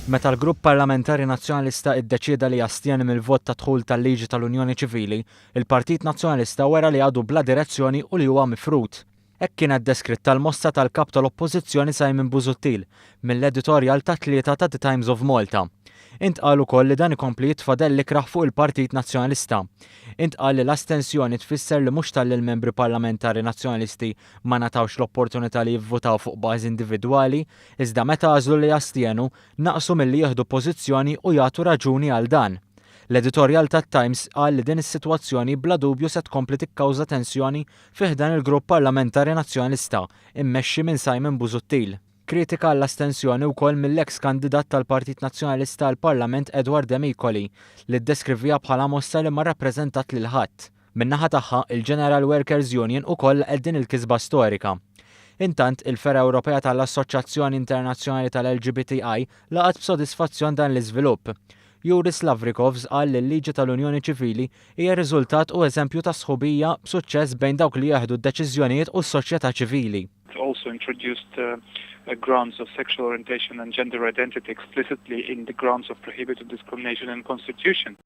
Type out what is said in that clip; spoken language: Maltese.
Meta l-Grupp Parlamentari Nazzjonalista iddeċieda li jastjeni mill-vot ta' dħul tal-liġi tal-Unjoni Ċivili, il-Partit Nazzjonalista wera li għadu bla direzzjoni u li huwa mifrut. Hekk kienet deskritta l-mossa tal-kap tal-Oppożizzjoni Simon Busuttil mill-editorjal ta' tlieta ta' The Times of Malta. Intqal ukoll li dan ikompli jitfadel l-ikraħ fuq il-Partit Nazzjonalista. Intqal li l-astensjoni tfisser li mhux tal-membri parlamentari nazzjonalisti ma natawx l-opportunità li jivvotaw fuq bażi individwali, iżda meta għażlu li jastjenu naqsu milli jieħdu pożizzjoni u jagħtu raġuni għal dan. L-editorjal tat-Times qal li din is-sitwazzjoni bla dubju se tkompli tikkawża tensjoni fih dan il-Grupp Parlamentari Nazzjonalista immexxi minn Simon Busuttil. Kritika l-astensjoni wkoll mill-eks kandidat tal-Partit Nazzjonalista għall Parlament Edward Demikoli li ddeskrivija bħala mossa li ma rappreżentat lil ħadd. Min-naħa tagħha il-General Workers Union ukoll qed il-kisba storika. Intant il-Fera Ewropea tal-Assoċjazzjoni Internazzjonali tal-LGBTI laqat b'sodisfazzjon dan l-iżvilupp. Juris Lavrikovs qal li l-liġi tal-Unjoni Ċivili hija riżultat u eżempju ta' sħubija b'suċċess bejn dawk li jieħdu d-deċiżjonijiet u s-soċjetà ċivili. Also introduced grounds of sexual orientation and gender identity explicitly in the grounds of prohibited discrimination in the Constitution.